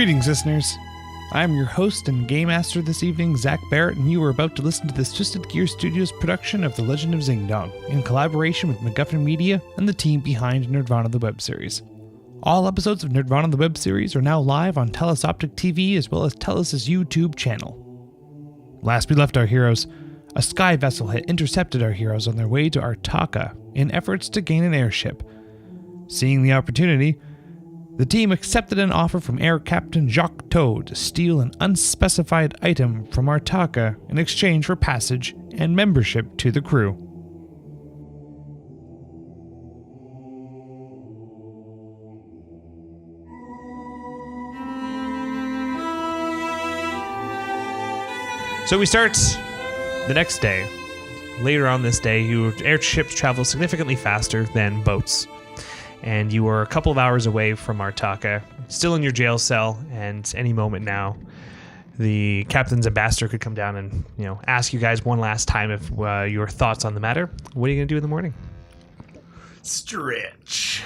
Greetings, listeners. I am your host and game master this evening, Zach Barrett, and you are about to listen to this Twisted Gear Studios production of The Legend of Zingdong, in collaboration with MacGuffin Media and the team behind Nerdvana the web series. All episodes of Nerdvana the web series are now live on TELOS Optic TV as well as TELOS' YouTube channel. Last we left our heroes, a sky vessel had intercepted our heroes on their way to Artaka in efforts to gain an airship. Seeing the opportunity, the team accepted an offer from Air Captain Jacque-To to steal an unspecified item from Artakha in exchange for passage and membership to the crew. So we start the next day. Later on this day, airships travel significantly faster than boats. And you were a couple of hours away from Artakha, still in your jail cell, and any moment now, the captain's ambassador could come down and, ask you guys one last time if your thoughts on the matter. What are you going to do in the morning? Stretch.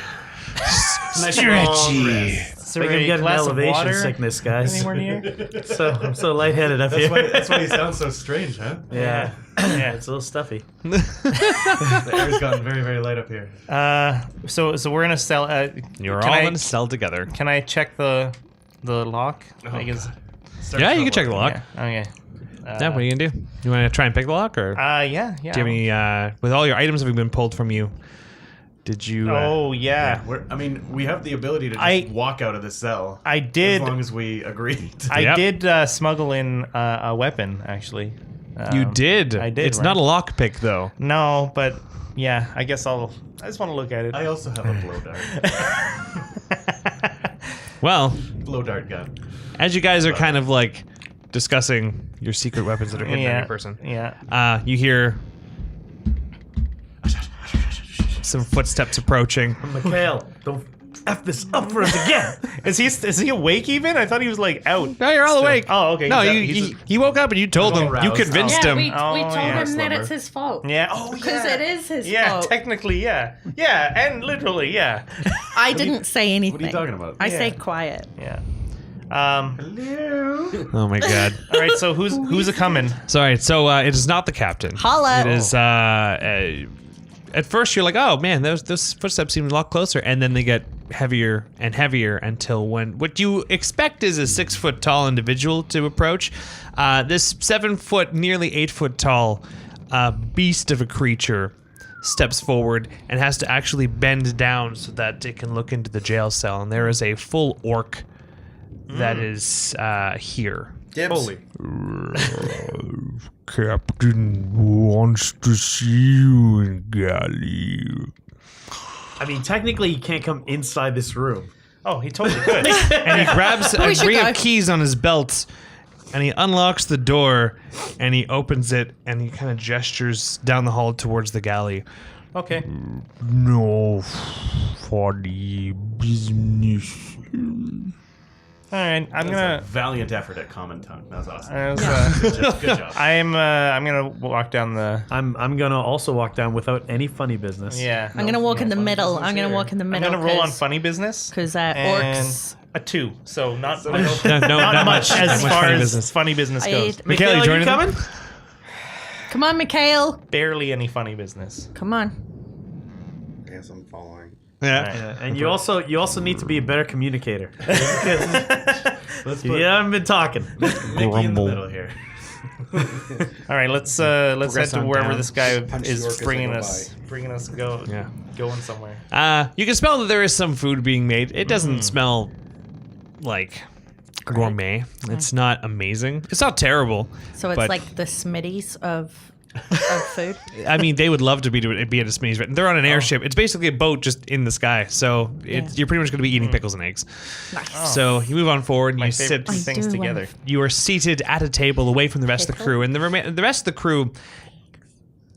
Stretchy. So we're gonna get an elevation sickness, guys. Anywhere near? I'm so lightheaded up here. That's why he sounds so strange, huh? Yeah, it's a little stuffy. The air's gotten very, very light up here. So we're in a cell. You're all in a cell together. Can I check the lock? Yeah, you can check the lock. Yeah. Okay. Yeah, what are you gonna do? You want to try and pick the lock, or? Yeah. Do you have any? With all your items having been pulled from you, did you? Yeah. We have the ability to just walk out of the cell. I did. As long as we agree. I did smuggle in a weapon, actually. You did. I did. It's right? not a lockpick, though. No, but yeah, I guess I just want to look at it. I also have a blow dart. Well, Blow dart gun. as you guys are kind of like discussing your secret weapons that are hidden on your person, you hear some footsteps approaching. Mikhail, don't F this up for us again. Is he awake even? I thought he was like out. No, you're all awake. Oh, okay. No, he woke up and you told him. You convinced Yeah, him. we told him that slumber. it's his fault. Yeah. Because it is his Yeah, fault. technically, yeah. Yeah, and literally, yeah. I didn't say anything. What are you talking about? I say quiet. Yeah. Hello. Oh my god. All right, so who's a coming? Sorry. So it is not the captain. Holla. It is. At first, you're like, oh man, those footsteps seem a lot closer, and then they get heavier and heavier until what you expect is a 6 foot tall individual to approach. This 7 foot, nearly 8 foot tall beast of a creature steps forward and has to actually bend down so that it can look into the jail cell. And there is a full orc that is here. Holy. Captain wants to see you in galley. I mean, technically, you can't come inside this room. Oh, he totally could. And he grabs a should ring go. of keys on his belt, and he unlocks the door, and he opens it, and he kind of gestures down the hall towards the galley. Okay. No funny business. All right, I'm That's gonna. a valiant effort at common tongue. That was awesome. Good job. I'm gonna walk down the. I'm gonna also walk down without any funny business. Yeah. I'm going to walk in the middle. I'm going to walk in the I'm middle. gonna roll on funny business. Because and orcs. a 2, so not So much, Not much as much far funny as business. funny business goes. Mikhail, you are joining you coming? Come on, Mikhail. Barely any funny business. Come on. I guess I'm following. Yeah. And you also need to be a better communicator. Let's You put haven't been talking. Mickey in the Grumble. middle here. All right, let's head to on wherever down. this guy Punch the orc is as they bringing go us. by. Bringing us going somewhere. You can smell that there is some food being made. It doesn't smell like gourmet. It's not amazing. It's not terrible. So it's but- like the Smitties of food. I mean, they would love to be at a Smitty's, but they're on an airship. It's basically a boat just in the sky, so you're pretty much going to be eating pickles and eggs. Nice. So you move on forward and My you favorite sit. two things I do together. You are seated at a table away from the rest of the crew, and the rest of the crew.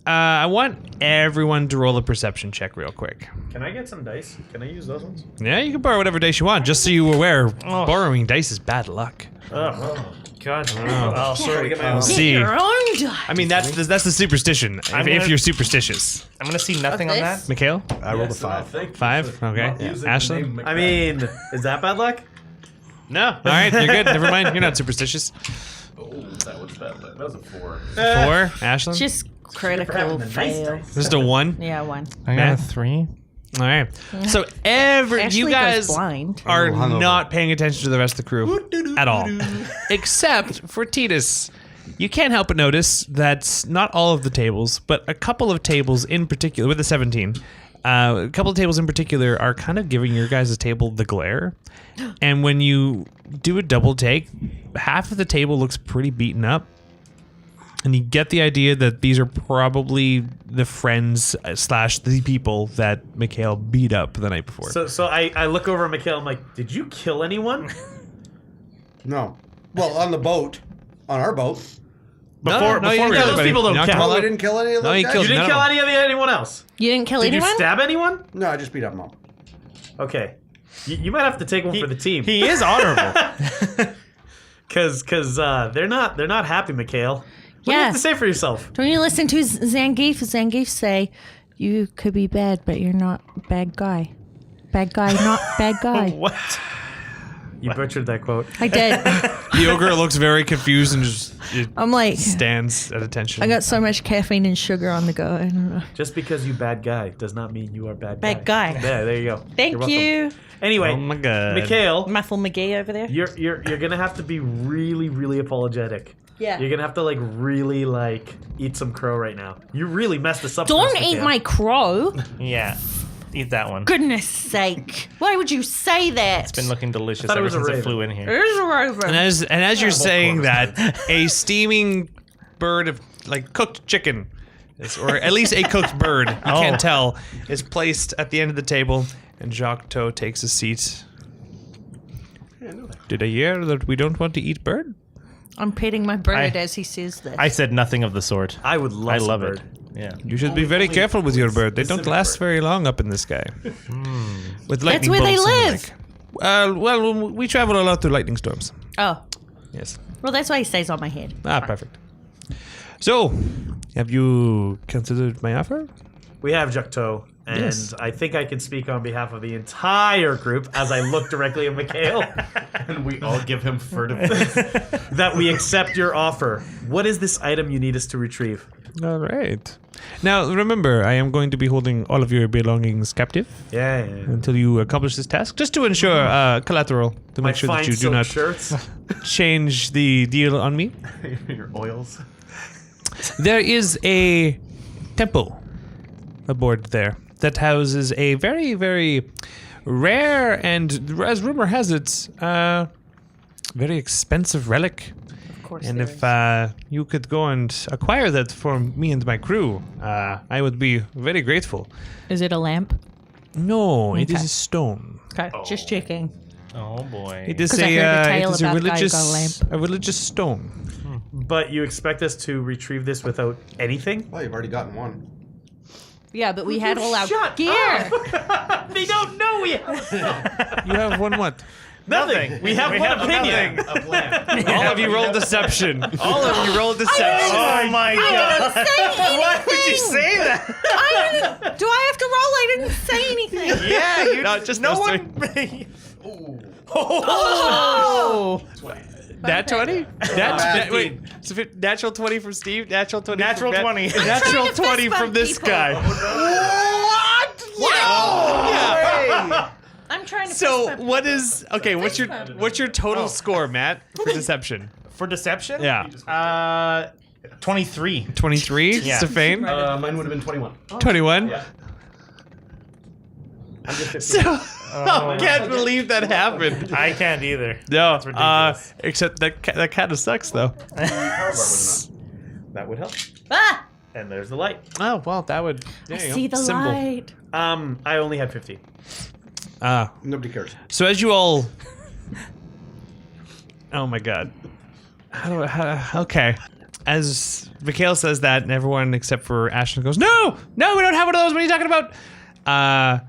I want everyone to roll a perception check real quick. Can I get some dice? Can I use those ones? Yeah, you can borrow whatever dice you want. Just so you are aware, borrowing dice is bad luck. Oh, God. Oh, sorry. We'll see. Your own dice. I mean, that's the superstition. If gonna- you're superstitious, I'm gonna see nothing on this? that. Mikhail, I rolled a Yes, and I 5. think 5. for Okay. not using the Ashley? name I mean, is that bad luck? No. All right, you're good. Never mind. You're not superstitious. Oh, that was a 4. 4, Ashlyn? Just critical fail. Just a 1? Yeah, 1. I got a 3. All right. So Ashley you guys goes blind. are hungover. not paying attention to the rest of the crew at all, except for Titus. You can't help but notice that not all of the tables, but a couple of tables in particular, with the 17, a couple of tables in particular are kind of giving your guys' table the glare. And when you do a double take, half of the table looks pretty beaten up. And you get the idea that these are probably the friends / the people that Mikhail beat up the night before. So I look over at Mikhail. I'm like, did you kill anyone? No. Well, on the boat. On our boat. Before you didn't those kill people don't anybody. count. Oh, we didn't kill any of No, those he guys? killed You didn't none kill of anyone else? You didn't kill Did anyone? you stab anyone? No, I just beat up Mom. Okay. You might have to take one for the team. He is honorable. Cause they're not happy, Mikhail. What do you Yeah. have to say for yourself? Don't you listen to Zangief? Zangief say, you could be bad, but you're not bad guy. Bad guy, not bad guy. What? You butchered that quote. I did. The ogre looks very confused and just I'm like, stands at attention. I got so much caffeine and sugar on the go. I don't know. Just because you bad guy does not mean you are bad Bad guy. Yeah, there you go. Thank You're welcome. you. Anyway, Oh my god. Mikhail, Muffle McGee over there. you're gonna have to be really, really apologetic. Yeah. You're gonna have to really eat some crow right now. You really messed this up. for Don't us, eat Mikhail. my crow. Yeah. Eat that one. Goodness sake. Why would you say that? It's been looking delicious thought it ever was a since it raven. flew in here. There's a rover. And as you're saying that, a steaming bird of cooked chicken, or at least a cooked bird, you can't tell, is placed at the end of the table, and Jacque-To takes a seat. Did I hear that we don't want to eat bird? I'm petting my bird I- as he says this. I said nothing of the sort. I would love. I some love bird. it. Yeah. You should be very careful with your bird. They don't last very long up in the sky. With lightning where they bolts and the live. like. Well, we travel a lot through lightning storms. Oh. Yes. Well, that's why he stays on my head. Ah, perfect. So, have you considered my offer? We have Jacque-To, and Yes. I think I can speak on behalf of the entire group as I look directly at Mikhail And we all give him furtive. that we accept your offer. What is this item you need us to retrieve? All right. Now, remember, I am going to be holding all of your belongings captive Yeah. until you accomplish this task, just to ensure collateral, to My make sure fine that you do silk not shirts. change the deal on me. Your oils. There is a temple aboard there that houses a very, very rare and, as rumor has it, very expensive relic. Of course. And there if is. you could go and acquire that for me and my crew, I would be very grateful. Is it a lamp? No, it is Okay. a stone. Okay, just checking. Oh boy. It is 'Cause I heard a tale it is a about a guy who got a religious, lamp. a religious stone. But you expect us to retrieve this without anything? Well, you've already gotten one. Yeah, but we had all our Shut gear. up. They don't know we have You have one what? nothing. We have one opinion. A lamp. All of you rolled deception. All of you rolled deception. Oh my god. Why would you say that? Do I have to roll? I didn't say anything. Yeah, you No, just no those one. Oh. Nat 20? Wait, so natural 20 from Steve, natural 20 Natural from 20. Natural trying to 20 fist from bump this people. guy. Yeah. I'm trying to. So fist bump what is okay? What's your total score, Matt, for deception? For deception? Yeah, 23. 23. Yeah. Stefan, Mine would have been 21. 21. Yeah. I'm just 15. So I can't believe that happened. I can't either. No, That's ridiculous. except that kind of sucks though. That would help. Ah! And there's the light. Oh well, that would. I see the Symbol. light. I only had 50. Nobody cares. So as you all, oh my god, okay. As Mikhail says that, and everyone except for Ashlyn goes, "No, no, we don't have one of those. What are you talking about?"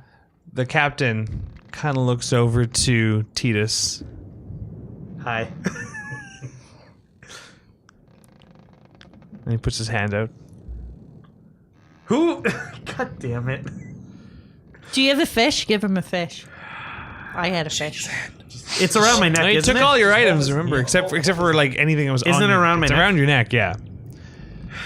The captain kind of looks over to Titus. Hi. And he puts his hand out. Who? God damn it. Do you have a fish? Give him a fish. I had a fish. It's around my neck. No, you isn't took it? all your items, remember, except for like anything that was Isn't on it you. around my It's neck? around your neck, yeah.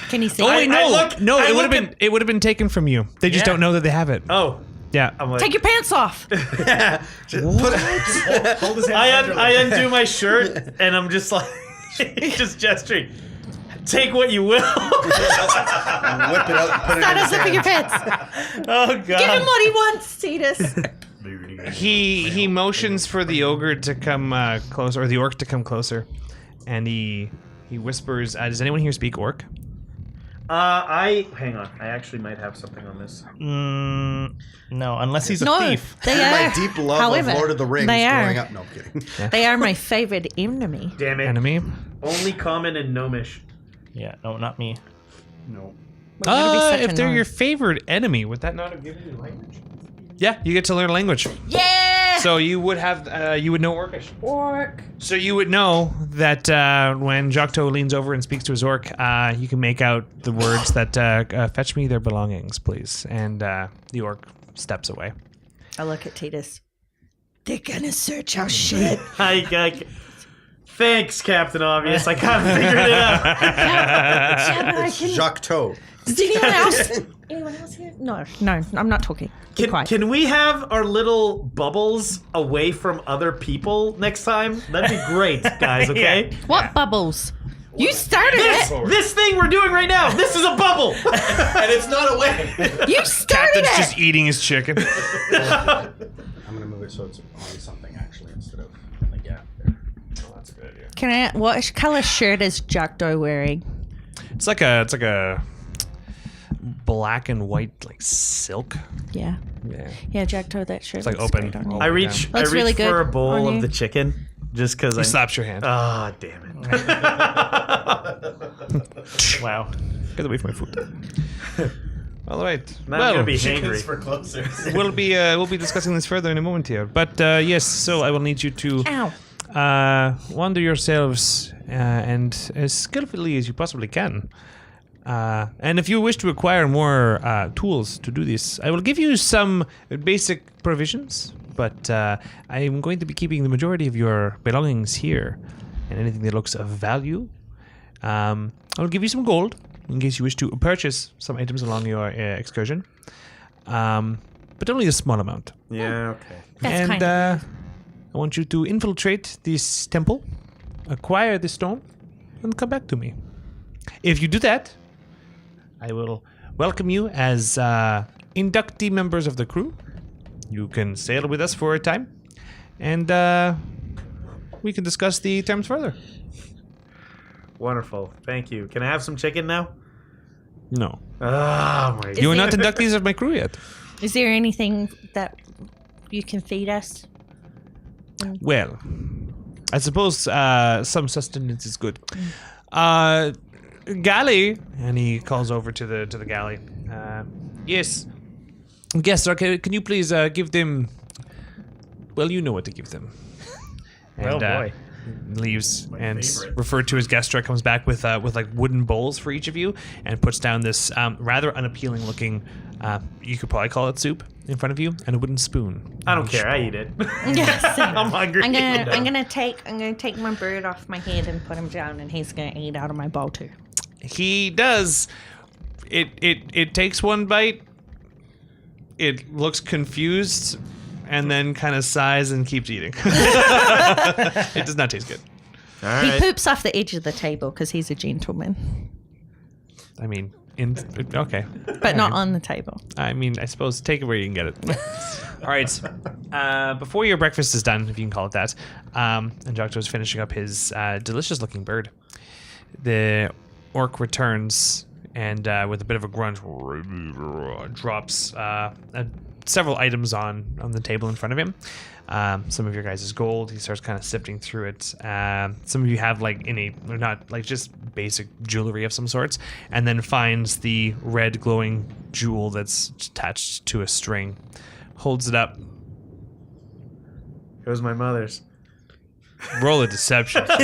Can you see? Oh wait, no, look- no, I it would look have been it would have been taken from you. They just Yeah. don't know that they have it. Oh, Yeah. I'm like, Take your pants off. Hold his hand I undo my shirt and I'm just like, just gesturing. Take what you will. Whip it out and put it Start in his unzipping your hand. pants. Oh Give him god. what he wants, Titus. He motions for the ogre to come closer, or the orc to come closer, and he whispers, "Does anyone here speak orc?" Hang on. I actually might have something on this. No, unless he's a No, thief. they My are. deep love However, of Lord of the Rings they growing are. up. No, I'm kidding. They are my favorite enemy. Damn it. Enemy. Only common and gnomish. Yeah, no, not me. No. We're gonna be such If a they're gnome. your favorite enemy, would that not have given you language? Yeah, you get to learn language. Yeah. So you would have, you would know Orcish. Orc. So you would know that when Jacque-To leans over and speaks to his orc, you can make out the words that fetch me their belongings, please. And the orc steps away. I look at Titus. They're gonna search our shit. Thanks, Captain Obvious. I kind of figured it out. Yeah, but I can. Jacque-To. Does anyone else? Anyone else here? No, I'm not talking. Be quiet. Can we have our little bubbles away from other people next time? That'd be great, guys, okay? What bubbles? You started it. This thing we're doing right now, this is a bubble! And it's not away. You started Captain's it. just eating his chicken. I'm going to move it so it's on something actually instead of in the gap there. Oh, that's a good idea. Can I? What color shirt is Jacque-To wearing? It's like a black and white like silk. Yeah. Yeah. Jacque-To, that shirt. It's like looks open. great on you. I reach Looks really good for a bowl on of you. the chicken just because He slaps your hand. Ah, damn it. Wow. Get away from my food. All right. Now I'm gonna be hangry. For closers. we'll be discussing this further in a moment here. But yes, so I will need you to Ow. wander yourselves and as skillfully as you possibly can. And if you wish to acquire more tools to do this, I will give you some basic provisions. But I am going to be keeping the majority of your belongings here, and anything that looks of value. I will give you some gold in case you wish to purchase some items along your excursion, but only a small amount. Yeah, okay. That's And kind of. I want you to infiltrate this temple, acquire the stone, and come back to me. If you do that, I will welcome you as inductee members of the crew. You can sail with us for a time, and we can discuss the terms further. Wonderful. Thank you. Can I have some chicken now? No. Oh my You are not inductees of my crew yet. Is there anything that you can feed us? Well, I suppose some sustenance is good. Galley, and he calls over to the galley. Yes. Yes, okay, can you please give them... Well, you know what to give them. And, Oh, boy. leaves and favorite. referred to as Gestra comes back with like wooden bowls for each of you and puts down this rather unappealing looking you could probably call it soup in front of you and a wooden spoon. I don't care. I eat it. Yes. I'm hungry. I'm gonna take my bird off my head and put him down, and he's gonna eat out of my bowl too. He does. It takes one bite. It looks confused and then kind of sighs and keeps eating. It does not taste good. All He right. poops off the edge of the table because he's a gentleman, I mean, okay. but not on the table. I mean, I suppose take it where you can get it. All right. Before your breakfast is done, if you can call it that, and Jacque-To is finishing up his delicious-looking bird, the orc returns and with a bit of a grunt drops several items on the table in front of him. Some of your guys' gold. He starts kind of sifting through it. Some of you have like or not like just basic jewelry of some sorts, and then finds the red glowing jewel that's attached to a string. Holds it up. It was my mother's. Roll a deception. Oh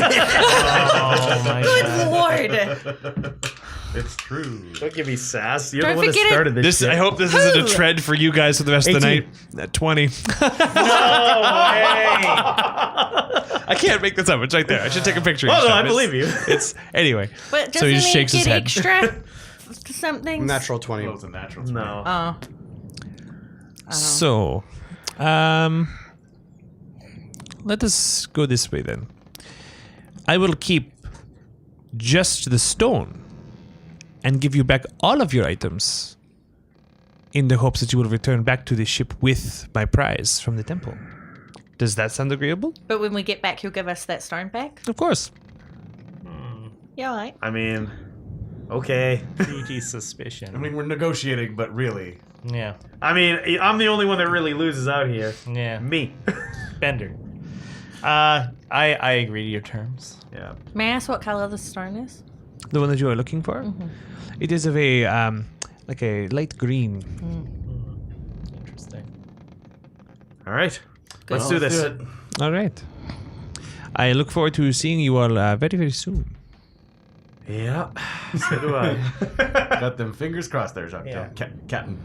my god. Good lord! It's true. Don't give me sass. You're Don't the one that forget it. started this. I hope this isn't a trend for you guys for the rest of the 18. night. At 20. I can't make this up. It's right there. I should take a picture. Oh each no, time. I believe you. It's anyway. But So doesn't he just shakes his get head. extra something? Natural 20. Well, it's a natural. No. Oh. So, let us go this way then. I will keep just the stone and give you back all of your items in the hopes that you will return back to the ship with my prize from the temple. Does that sound agreeable? But when we get back, you'll give us that stone back? Of course. Yeah, all right. I mean, okay. PG suspicion. I mean, we're negotiating, but really, yeah. I mean, I'm the only one that really loses out here. Yeah. Me. Bender. I agree to your terms. Yeah. May I ask what color the stone is? The one that you are looking for? It is of a, like a light green. Interesting. All right. Let's do let's this. do it. All right. I look forward to seeing you all very, very soon. Yeah. So do I. Got them fingers crossed there, Jacque. Yeah. Captain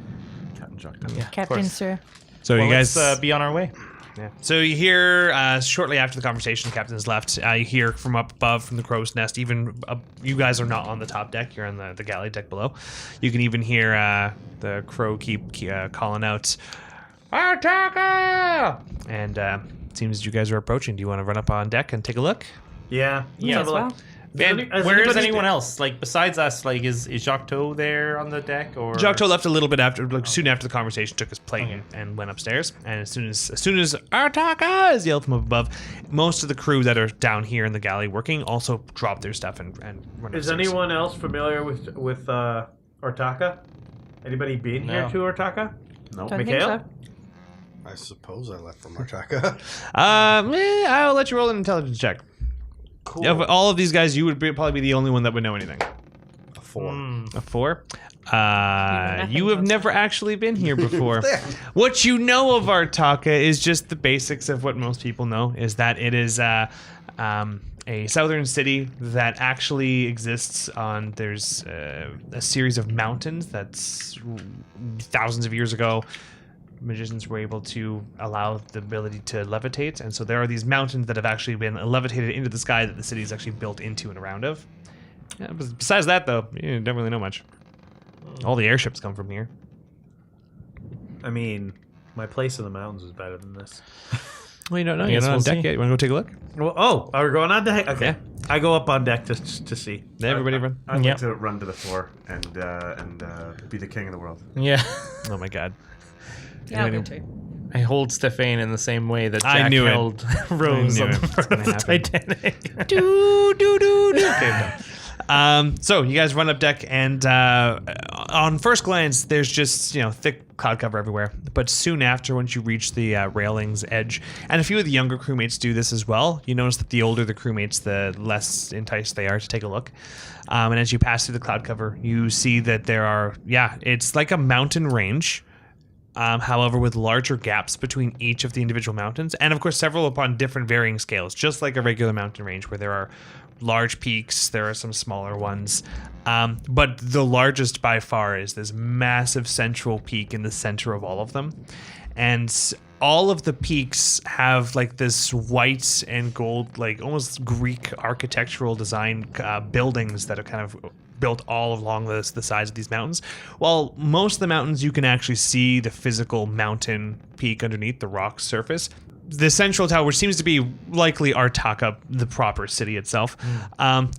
Jacque-To. Yeah. Captain, sir. So Well, you guys... let's be on our way. Yeah. So you hear shortly after the conversation, the captain's left. You hear from up above, from the crow's nest. Even you guys are not on the top deck; you're on the galley deck below. You can even hear the crow keep calling out, "Artaka!" And it seems you guys are approaching. Do you want to run up on deck and take a look? Yeah. Yeah, Have a look. And Has where is anybody- anyone else? Like besides us? Like is Jacque-To there on the deck or? Jacque-To left a little bit after, like soon after the conversation, took his plate and went upstairs. And as soon as Artaka is yelled from above, most of the crew that are down here in the galley working also drop their stuff and run Is upstairs. anyone else familiar with Artaka? Anybody been here No. to Artaka? No. Don't think Mikhail? so. I suppose I left from Artaka. I'll let you roll an intelligence check. Cool. Of all of these guys, you would probably be the only one that would know anything. A 4. A 4? nothing You have close never actually been here before. What you know of Artaka is just the basics of what most people know, is that it is a southern city that actually exists on, there's a series of mountains that's thousands of years ago. Magicians were able to allow the ability to levitate, and so there are these mountains that have actually been levitated into the sky that the city is actually built into and around of. Yeah, but besides that, though, you don't really know much. All the airships come from here. I mean, my place in the mountains is better than this. Well, you don't know. I You're guess not on we'll deck see. yet. You want to go take a look? Well, are we going on deck? Okay. Yeah. I go up on deck to see. Everybody run. I'd Yep. like to run to the floor and be the king of the world. Yeah. Oh my god. Yeah, me Anybody- too. I hold Stephane in the same way that I Jack knew it. held Rose I on knew the it. It's front of gonna the Titanic. Okay, so you guys run up deck, and on first glance, there's just thick cloud cover everywhere. But soon after, once you reach the railing's edge, and a few of the younger crewmates do this as well, you notice that the older the crewmates, the less enticed they are to take a look. And as you pass through the cloud cover, you see that there are, it's like a mountain range. However, with larger gaps between each of the individual mountains, and of course several upon different varying scales, just like a regular mountain range where there are large peaks, there are some smaller ones. But the largest by far is this massive central peak in the center of all of them. And all of the peaks have like this white and gold, like almost Greek architectural design buildings that are kind of built all along the sides of these mountains. While most of the mountains you can actually see the physical mountain peak underneath the rock surface. The central tower, which seems to be likely Artaka, the proper city itself,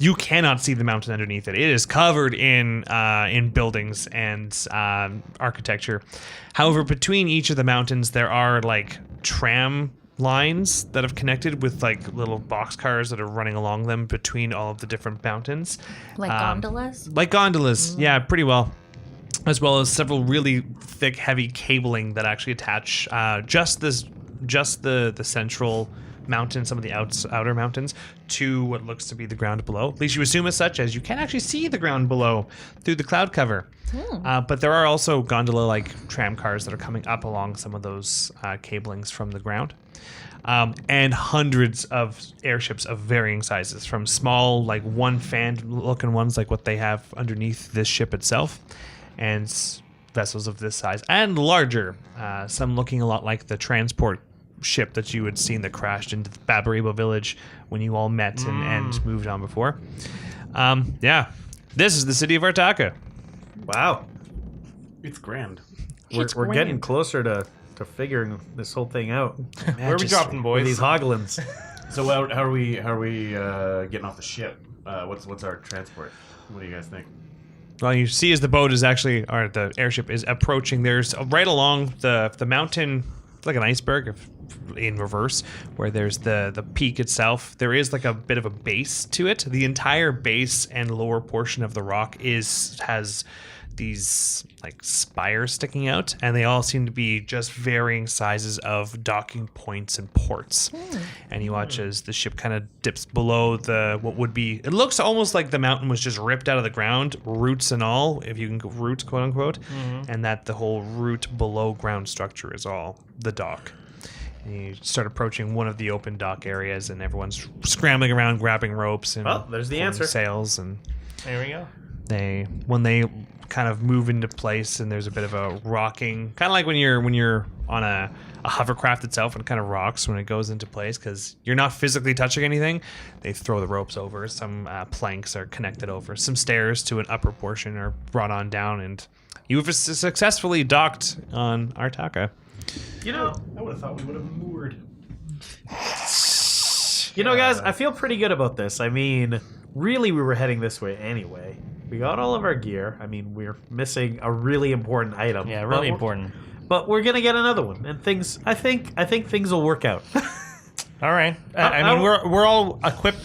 you cannot see the mountain underneath it. It is covered in buildings and architecture. However, between each of the mountains, there are like tram lines that have connected with like little boxcars that are running along them between all of the different mountains. Like gondolas? Like gondolas, yeah, pretty well. As well as several really thick, heavy cabling that actually attach just the central mountain, some of the outer mountains, to what looks to be the ground below. At least you assume as such, as you can actually see the ground below through the cloud cover. But there are also gondola-like tram cars that are coming up along some of those cablings from the ground. and hundreds of airships of varying sizes, from small, like one fan looking ones, like what they have underneath this ship itself, and vessels of this size, and larger, some looking a lot like the transport ship that you had seen that crashed into the Babaribo village when you all met and moved on before. Yeah, this is the city of Artaka. Wow. It's grand. We're getting closer to figuring this whole thing out. Where are we dropping, boys? With these hoglins. So how are we getting off the ship? What's our transport? What do you guys think? Well, you see as the boat is actually, or the airship is approaching, there's right along the mountain, like an iceberg in reverse, where there's the peak itself. There is like a bit of a base to it. The entire base and lower portion of the rock has these like spires sticking out, and they all seem to be just varying sizes of docking points and ports. And you watch as the ship kind of dips below what would be, it looks almost like the mountain was just ripped out of the ground, roots and all, if you can roots, quote unquote, and that the whole root below ground structure is all the dock. And you start approaching one of the open dock areas, and everyone's scrambling around, grabbing ropes and There's the answer. sails. And There we go. when they kind of move into place, and there's a bit of a rocking, kind of like when you're on a hovercraft itself, and it kind of rocks when it goes into place because you're not physically touching anything. They throw the ropes over. Some planks are connected over. Some stairs to an upper portion are brought on down, and you've successfully docked on Artaka. You know, I would have thought we would have moored. guys, I feel pretty good about this. I mean, really, we were heading this way anyway. We got all of our gear. I mean, we're missing a really important item. Yeah, really important. But we're gonna get another one, and things. I think things will work out. All right. I mean, we're all equipped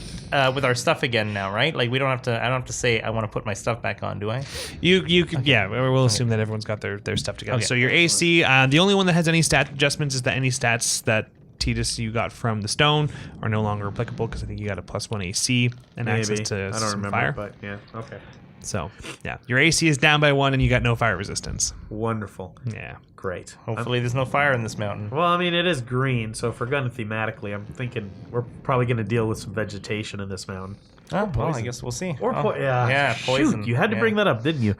with our stuff again now, right? Like we don't have to. I don't have to say I want to put my stuff back on, do I? You could, yeah. We'll assume that everyone's got their stuff together. Okay. So your AC, the only one that has any stat adjustments is that any stats that Titus you got from the stone are no longer applicable, because I think you got a +1 AC and access to I don't some remember, fire. but yeah, okay. So yeah, your AC is down by 1, and you got no fire resistance. Wonderful. Yeah. Great. Hopefully, there's no fire in this mountain. Well, I mean, it is green, so if we're going thematically, I'm thinking we're probably going to deal with some vegetation in this mountain. Oh, well, I guess we'll see. Or yeah, poison. Shoot, you had to Yeah. bring that up, didn't you?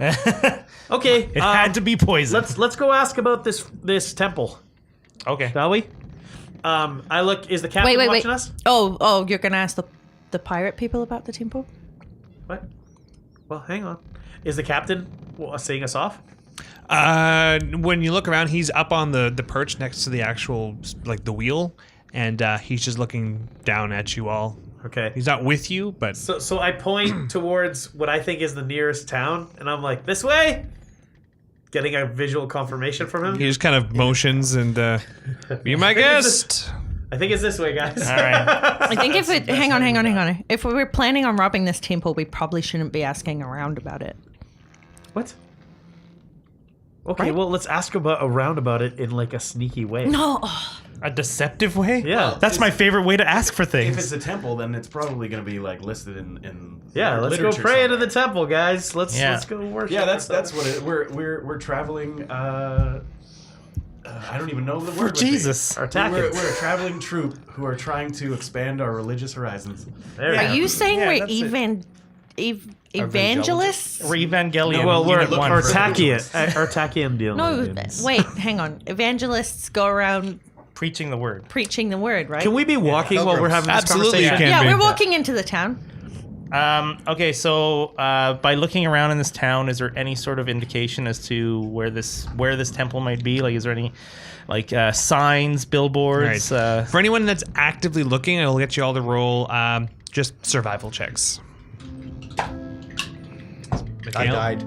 Okay. It had to be poison. Let's go ask about this temple, Okay. shall we? Is the captain Wait. watching us? Oh, you're gonna ask the pirate people about the temple? What? Well, hang on. Is the captain seeing us off? When you look around, he's up on the perch next to the actual, like, the wheel, and he's just looking down at you all. Okay. He's not with you, but So I point towards what I think is the nearest town, and I'm like, this way? Getting a visual confirmation from him? he just kind of motions and be my guest. I think it's this way, guys. All right. I think if it hang on. If we were planning on robbing this temple, we probably shouldn't be asking around about it. What? Okay, Right? well, let's ask around about it in like a sneaky way. No. A deceptive way? Yeah. That's my favorite way to ask for If things. it's a temple, then it's probably going to be like listed in Yeah, let's go literature pray into somewhere. the temple, guys. Let's Yeah. go worship. Yeah, that's what it. We're traveling. I don't even know the word. For Jesus. Artaka. We're a traveling troupe who are trying to expand our religious horizons. There Are you saying Yeah, we're that's it. evangelists? We're Evangelion. Well, we're Unit 1. Artakian deal. No, wait, hang on. Evangelists go around Preaching the word. preaching the word, right? Can we be walking while we're having this Absolutely, you conversation? can. Yeah, be. we're walking into the town. Okay, so by looking around in this town, is there any sort of indication as to where this temple might be? Like, is there any signs, billboards? For anyone that's actively looking, it'll get you all to roll just survival checks. I died.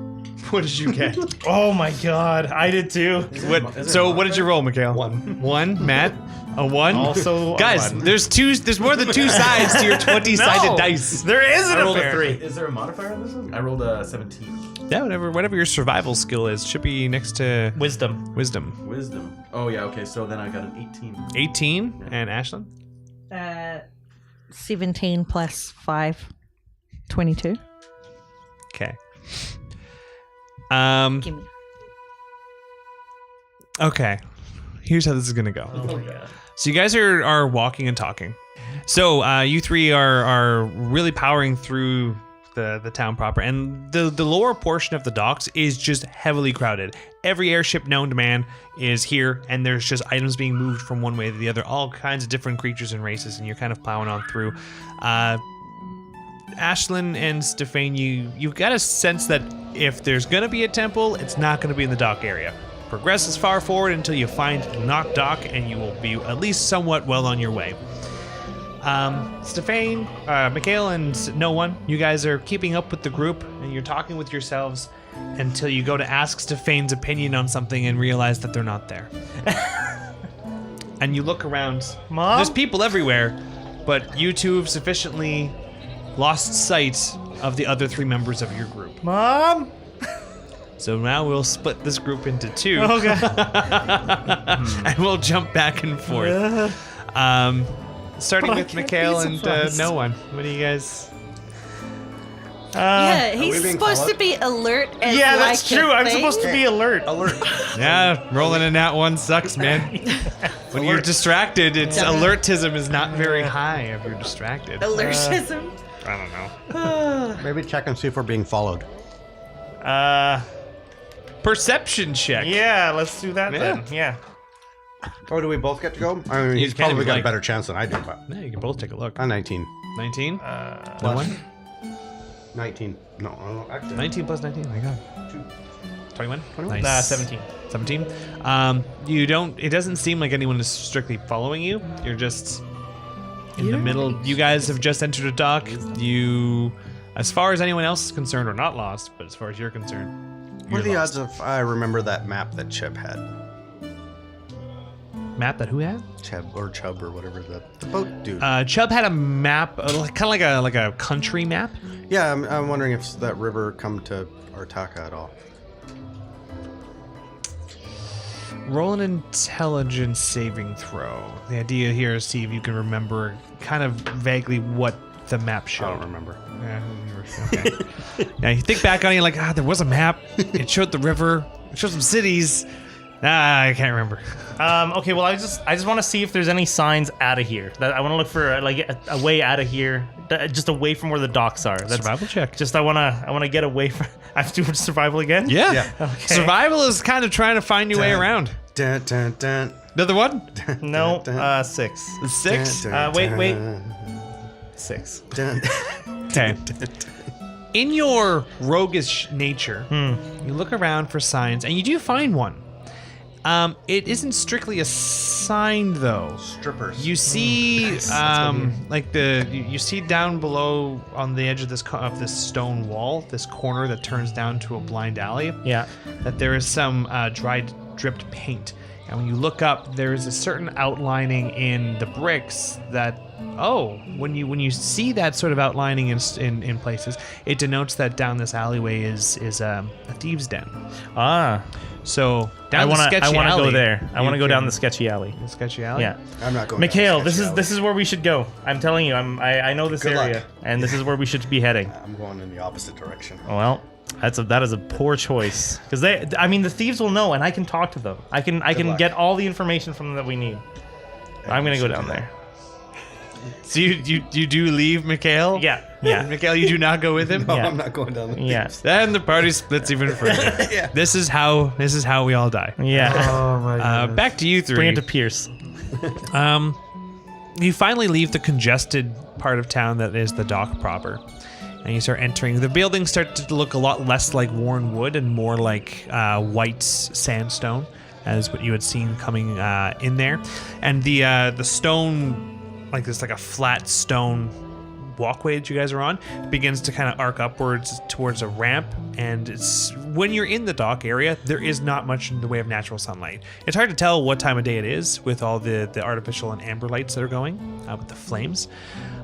What did you get? Oh my God, I did too. What did you roll, Mikhail? 1. 1, Matt? A 1? Also, a guys, 1. there's more than 2 sides to your 20-sided No, dice. There isn't I rolled a apparently. 3. Is there a modifier on this one? I rolled a 17. Yeah, whatever your survival skill is should be next to Wisdom. wisdom. Wisdom. Oh yeah. Okay. So then I got an 18. 18 and Ashlyn. 17 plus 5, 22. Okay. Give me. Okay. Here's how this is gonna go. Oh yeah. So you guys are walking and talking. So you three are really powering through the town proper, and the lower portion of the docks is just heavily crowded. Every airship known to man is here, and there's just items being moved from one way to the other, all kinds of different creatures and races, and you're kind of plowing on through. Ashlyn and Stefan, you've got a sense that if there's gonna be a temple, it's not gonna be in the dock area. Progress as far forward until you find Knock Dock, and you will be at least somewhat well on your way. Stefan, Mikhail, and no one, you guys are keeping up with the group, and you're talking with yourselves until you go to ask Stefan's opinion on something and realize that they're not there. And you look around. Mom? There's people everywhere, but you two have sufficiently lost sight of the other 3 members of your group. Mom? So now we'll split this group into 2. Okay. And we'll jump back and forth. Starting But I with can't Mikhail be and surprised. no one. What do you guys? Yeah, he's being supposed to followed? be alert as Yeah, that's like a true. I'm thing. supposed to be alert. Alert. Yeah, rolling a nat 1 sucks, man. When you're distracted, it's alertism is not very high if you're distracted. Alertism. I don't know. Maybe check and see if we're being followed. Perception check. Yeah, let's do that then. Yeah. Oh, do we both get to go? I mean, he's can if probably you got like. a better chance than I do, but Yeah, you can both take a look. 19. 19? No one? 19. No, actually. 19 plus 19. My God. 21? Nice. Nah, 17. 17. You don't. It doesn't seem like anyone is strictly following you. You're just in the middle. You guys have just entered a dock. You, as far as anyone else is concerned, are not lost. But as far as you're concerned, What are you're the lost. odds if I remember that map that Cheb had? Map that who had? Cheb or Chub or whatever the boat dude. Chubb had a map, kind of like a country map. Yeah, I'm wondering if that river come to Artaka at all. Roll an intelligence saving throw. The idea here is see if you can remember kind of vaguely what the map I showed. don't remember. Yeah, okay. Yeah, you think back on it, you're like, there was a map. It showed the river. It showed some cities. I can't remember. Okay, well, I just want to see if there's any signs out of here. That I want to look for like a way out of here, just away from where the docks are. That's Survival check. Just I want to get away from. I have to do survival again. Yeah. Okay. Survival is kind of trying to find your way around. Dun, dun, dun, Another one? No. 6. 6? dun, Wait. dun, 6. dun. Okay. In your roguish nature, you look around for signs, and you do find one. It isn't strictly a sign, though. Strippers. You see, like you see down below on the edge of this stone wall, this corner that turns down to a blind alley. Yeah. That there is some dried, dripped paint, and when you look up, there is a certain outlining in the bricks that. Oh, when you see that sort of outlining in places, it denotes that down this alleyway is a thieves' den. Ah. So I down want the to. sketchy I want to alley, go there. I you want to go down can- the sketchy alley. the sketchy alley. Yeah. I'm not going. Mikhail, down this sketchy is where we should go. I'm telling you, I know this Good luck. area, and this is where we should be heading. I'm going in the opposite direction. Well, that is a poor choice because the thieves will know, and I can talk to them. I can luck. get all the information from them that we need. I'm gonna go down there. So you do leave Mikhail? Yeah. Mikhail, you do not go with him? No, Yeah. I'm not going down the Yeah. Then the party splits even further. Yeah. This is how we all die. Yeah. Oh my god. Back to you three. Bring it to Pierce. You finally leave the congested part of town that is the dock proper, and you start entering. The buildings start to look a lot less like worn wood and more like white sandstone, as what you had seen coming in there. And the stone, like this, like a flat stone walkway that you guys are on, begins to kind of arc upwards towards a ramp. And it's when you're in the dock area, there is not much in the way of natural sunlight. It's hard to tell what time of day it is with all the artificial and amber lights that are going with the flames.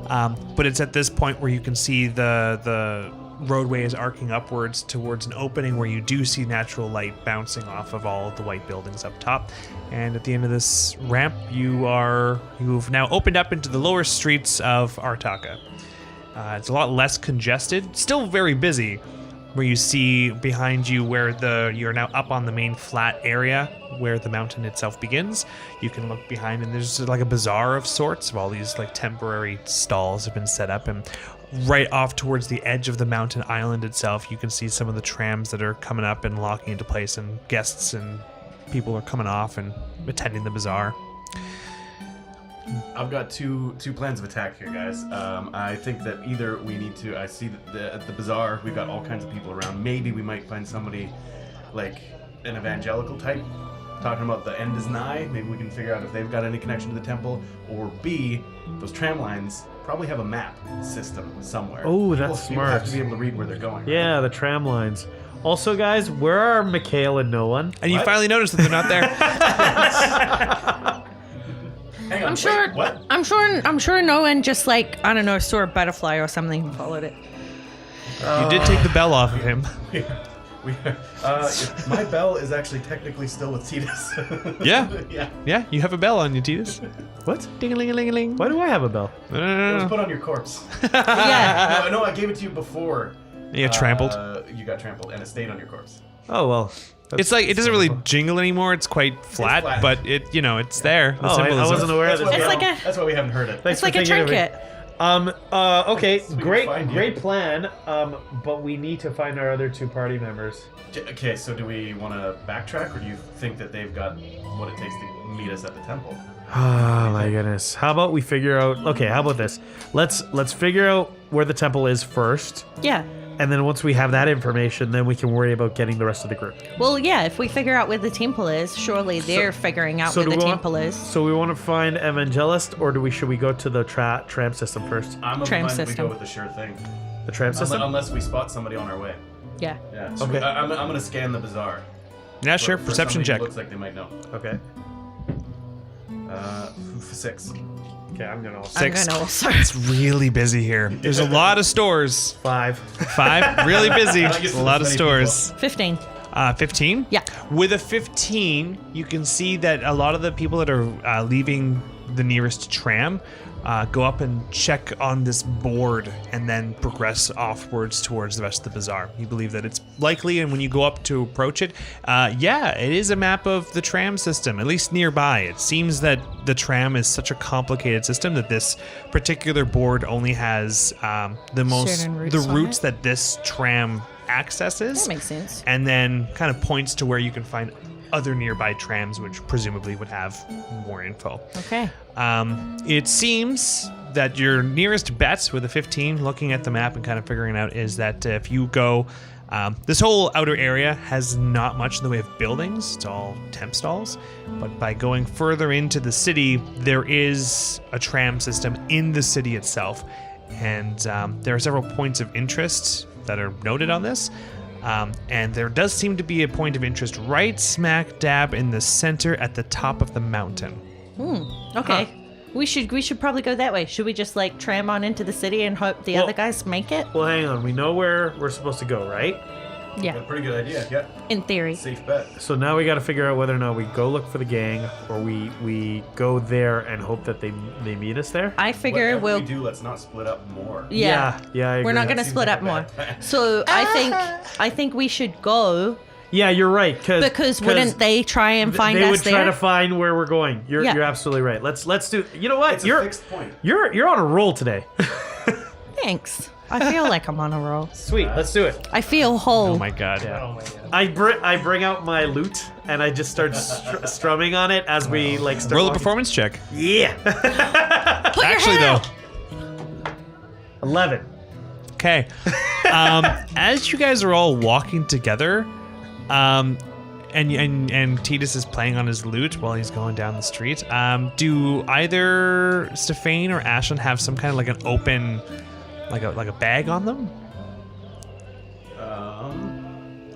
But it's at this point where you can see the roadway is arcing upwards towards an opening where you do see natural light bouncing off of all of the white buildings up top. And at the end of this ramp, you've now opened up into the lower streets of Artaka. It's a lot less congested, still very busy, where you see behind you where you're now up on the main flat area where the mountain itself begins. You can look behind, and there's like a bazaar of sorts of all these like temporary stalls have been set up, and right off towards the edge of the mountain island itself, you can see some of the trams that are coming up and locking into place, and guests and people are coming off and attending the bazaar. I've got two plans of attack here, guys. I think that either we need to. I see that at the bazaar we've got all kinds of people around. Maybe we might find somebody like an evangelical type talking about the end is nigh. Maybe we can figure out if they've got any connection to the temple. Or B, those tram lines probably have a map system somewhere. Oh, that's People have smart. to be able to read where they're going. Yeah, the tram lines. Also, guys, where are Mikhail and no one? And you finally notice that they're not there. Hang on, I'm wait, sure. what? I'm sure. No one just like I don't know, saw a butterfly or something and followed it. You did take the bell off of him. My bell is actually technically still with Titus. Yeah. Yeah. Yeah, you have a bell on you, Titus. What? Ding-a-ling-a-ling-a-ling. Why do I have a bell? No. It was put on your corpse. Yeah. No, I gave it to you before. You got trampled. You got trampled, and it stayed on your corpse. Oh, well. It's like it doesn't really jingle anymore. It's quite flat, flat. but it's there. The Oh, I symbolism. wasn't aware That's that. why It's we like haven't- a- That's why we haven't heard it. Thanks It's like for a thinking of me. trinket. Okay, So we can great find you. great plan. But we need to find our other two party members. Okay, so do we want to backtrack, or do you think that they've got what it takes to meet us at the temple? Oh my goodness. How about we figure out okay, how about this? Let's figure out where the temple is first. Yeah. And then once we have that information, then we can worry about getting the rest of the group. Well, yeah. If we figure out where the temple is, surely they're figuring out So where do the we want- temple is. So we want to find Evangelist, or should we go to the tram system first? I'm of the Tram mind that we system. go with the sure thing. The tram system? Unless we spot somebody on our way. Yeah. Yeah. So Okay. I'm going to scan the bazaar. Yeah, sure. For Perception somebody check. who looks like they might know. Okay. 6. Okay, I'm gonna also. Six. I'm gonna also. It's really busy here. There's a lot of stores. 5. 5, really busy. I guess A lot of there's stores. 15. 15? Yeah. With a 15, you can see that a lot of the people that are leaving the nearest tram go up and check on this board and then progress offwards towards the rest of the bazaar. You believe that it's likely, and when you go up to approach it, it is a map of the tram system, at least nearby. It seems that the tram is such a complicated system that this particular board only has Certain routes the on routes it? that this tram accesses. That makes sense. And then kind of points to where you can find other nearby trams, which presumably would have more info. Okay. It seems that your nearest bet with a 15, looking at the map and kind of figuring it out, is that if you go, this whole outer area has not much in the way of buildings. It's all temp stalls. But by going further into the city, there is a tram system in the city itself. And there are several points of interest that are noted on this. And there does seem to be a point of interest right smack dab in the center at the top of the mountain. Okay. We should probably go that way. Should we just like tram on into the city and hope the Well- other guys make it? Well, hang on. We know where we're supposed to go, right? Yeah. Pretty good idea. Yeah. In theory. Safe bet. So now we got to figure out whether or not we go look for the gang, or we go there and hope that they meet us there. I figure Whatever we'll. we do, let's not split up more. Yeah. Yeah, I agree. We're not That gonna seems split like up a more. bad plan. So I think we should go Yeah, you're right. because wouldn't they try and find they us would there? try to find where we're going. You're Yeah. absolutely right. Let's do. You know what? It's a you're fixed point. you're on a roll today. Thanks. I feel like I'm on a roll. Sweet. Let's do it. I feel whole. Oh my god. Yeah. I bring out my lute and I just start strumming on it as we like start Roll a walking. performance check. Yeah. Put your Actually, head though. out. 11. Okay. As you guys are all walking together, and Titus is playing on his lute while he's going down the street. Do either Stefane or Ashlyn have some kind of like an open, like a bag on them?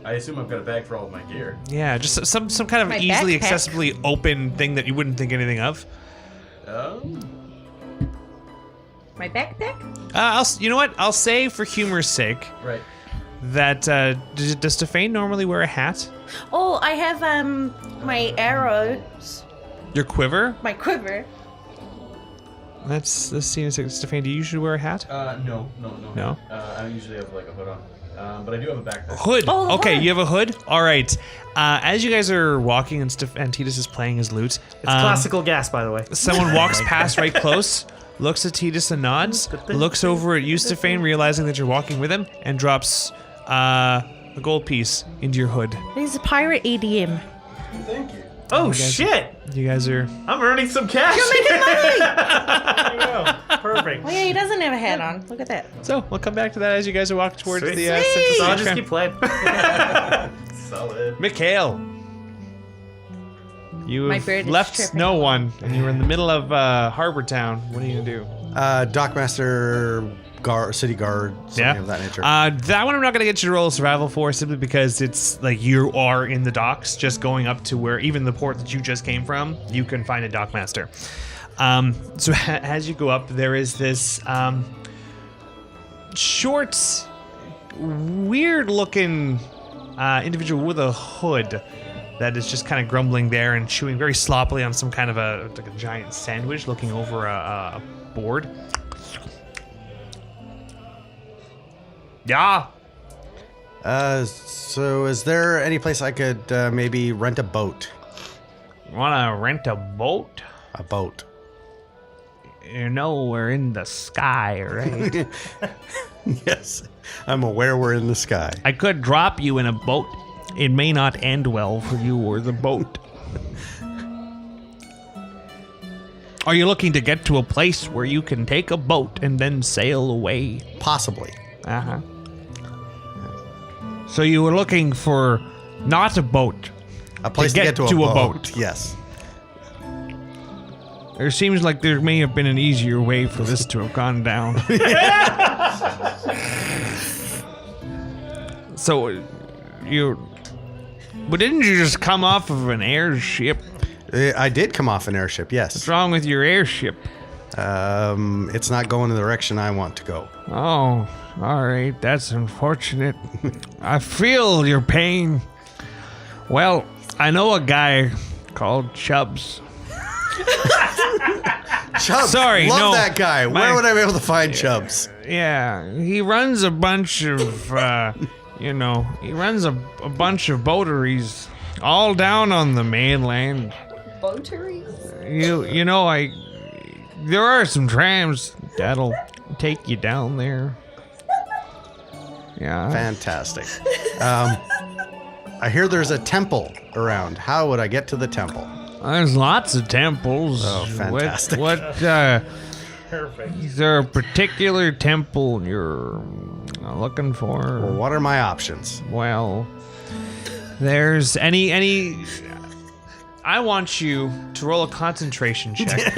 I assume I've got a bag for all of my gear. Yeah, just some kind of My easily backpack. accessibly open thing that you wouldn't think anything of. My backpack? You know what? I'll say for humor's sake Right. that does Stefane normally wear a hat? Oh, I have my arrows, Your quiver? my quiver. Let's see. Stefane, do you usually wear a hat? No. No? I usually have like a hood on. but I do have a backpack. Hood. Oh, the Okay, hood. you have a hood? All right. As you guys are walking and stuff, and Titus is playing his lute. It's classical gas, by the way. Someone walks past right close, looks at Titus and nods, looks over at you, Stefan, realizing that you're walking with him, and drops a gold piece into your hood. He's a pirate ADM. Thank you. Oh, shit! You guys are... I'm earning some cash. You're making money! There you go. Perfect. Oh yeah, he doesn't have a hat on. Look at that. So, we'll come back to that as you guys are walking towards Sweet. the So central I'll just station. keep playing. Solid. Mikhail. You My have bird is left tripping. no one, and you're in the middle of Harbor Town. What are you gonna do? Dockmaster, city guard, something of that nature. That one I'm not gonna get you to roll survival for, simply because it's like you are in the docks, just going up to where even the port that you just came from, you can find a dockmaster. So as you go up, there is this short, weird-looking individual with a hood that is just kind of grumbling there and chewing very sloppily on some kind of a giant sandwich, looking over a board. Yeah. So is there any place I could maybe rent a boat? Wanna rent a boat? A boat. You know we're in the sky, right? Yes, I'm aware we're in the sky. I could drop you in a boat. It may not end well for you or the boat. Are you looking to get to a place where you can take a boat and then sail away? Possibly. Uh-huh. So you were looking for not a boat. A place to get to a boat. Yes. There seems like there may have been an easier way for this to have gone down. So, but didn't you just come off of an airship? I did come off an airship, yes. What's wrong with your airship? It's not going in the direction I want to go. Oh, all right, that's unfortunate. I feel your pain. Well, I know a guy called Chubbs. Chubbs. Sorry, love no. that guy. My- Where would I be able to find Chubbs? Yeah, he runs a bunch of, he runs a bunch of boateries all down on the mainland. Boateries? There are some trams that'll take you down there. Yeah. Fantastic. I hear there's a temple around. How would I get to the temple? There's lots of temples. Oh, fantastic. Perfect. Is there a particular temple you're looking for? Well, what are my options? Well, there's any. I want you to roll a concentration check.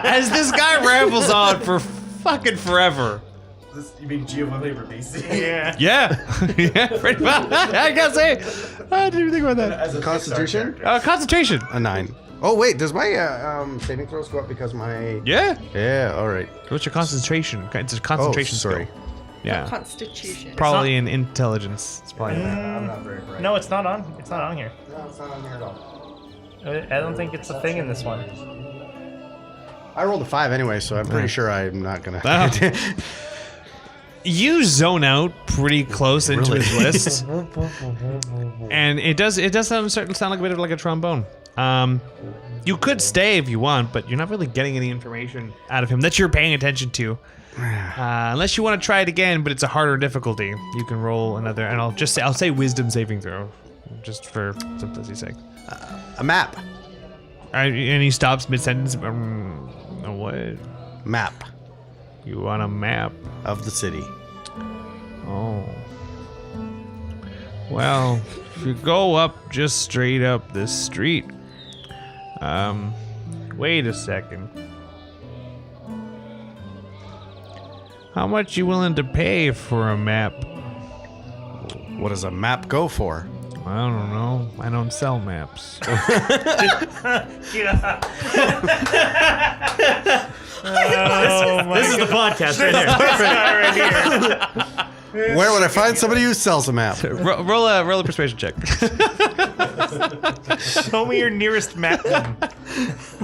As this guy rambles on for fucking forever. You mean Giovanni Ribisi? Yeah. Yeah, yeah, pretty much. I gotta say, I didn't even think about that. As a Constitution? Concentration. A 9. Oh, wait. Does my saving throws go up because my... Yeah. Yeah, all right. What's your concentration? It's a concentration sorry. skill. Yeah. Constitution. Probably in intelligence. It's probably I'm not very bright. No, it's not on. It's not on here. No, it's not on here at all. I don't think it's a thing in this one. I rolled a 5 anyway, so I'm pretty sure I'm not going Ah. to... you zone out pretty close into Really? his list, and it does sound like a bit of like a trombone. You could stay if you want, but you're not really getting any information out of him that you're paying attention to. Unless you want to try it again, but it's a harder difficulty. You can roll another, and I'll say wisdom saving throw, just for simplicity's sake. A map. And he stops mid sentence. What? Map You want a map? of the city. Oh. Well, if you go up just straight up this street. Wait a second. How much you willing to pay for a map? What does a map go for? I don't know. I don't sell maps. This is the podcast right here. Where would I find somebody who sells a map? roll a persuasion check. Show me your nearest map.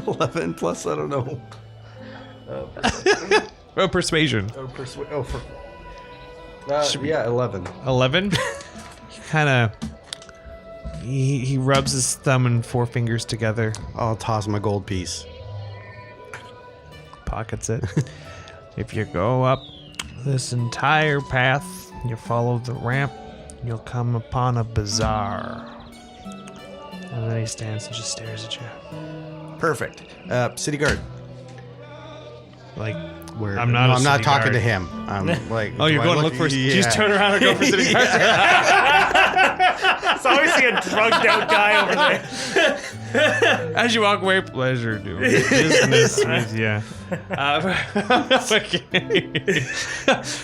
11 plus, I don't know. Roll persuasion. For Yeah, 11. 11. He rubs his thumb and forefingers together, I'll toss my gold piece. pockets it. If you go up this entire path, you follow the ramp, you'll come upon a bazaar. And then he stands and just stares at you. Perfect. City guard. Like, Where? I'm not a I'm not city talking guard. to him. I'm like. oh, you're do I going to look for... Yeah. Just turn around and go for city guard. It's obviously a drugged out guy over there. As you walk away, pleasure doing business with you.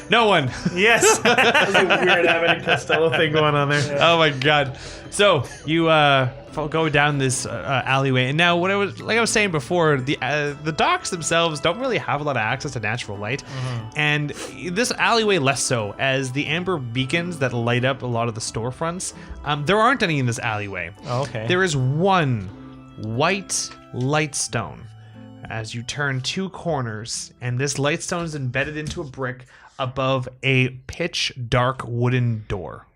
No one. Yes. That was a weird Abbott and Costello thing going on there. Oh my god. So you go down this alleyway, and now I was saying before, the docks themselves don't really have a lot of access to natural light, and this alleyway less so, as the amber beacons that light up a lot of the storefronts. There aren't any in this alleyway. Oh, okay. There is one white lightstone as you turn two corners, and this lightstone is embedded into a brick above a pitch dark wooden door.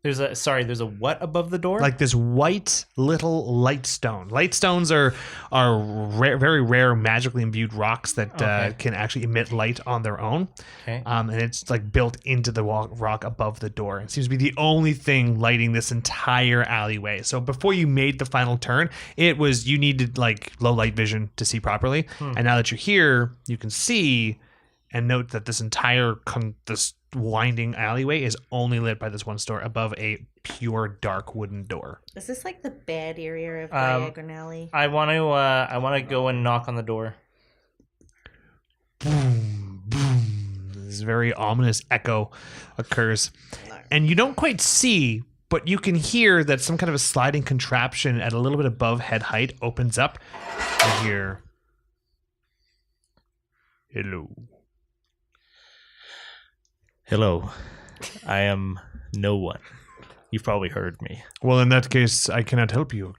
There's a what above the door? Like this white little lightstone. Lightstones are very rare, magically imbued rocks that can actually emit light on their own. Okay. And it's like built into the rock above the door. It seems to be the only thing lighting this entire alleyway. So before you made the final turn, you needed like low light vision to see properly. And now that you're here, you can see and note that this entire this winding alleyway is only lit by this one store above a pure dark wooden door. Is this like the bad area of Diagon Alley? I want to go and knock on the door. Boom, boom. This very ominous echo occurs. And you don't quite see, but you can hear that some kind of a sliding contraption at a little bit above head height opens up. You hear, hello. Hello. I am no one. You've probably heard me. Well, in that case, I cannot help you.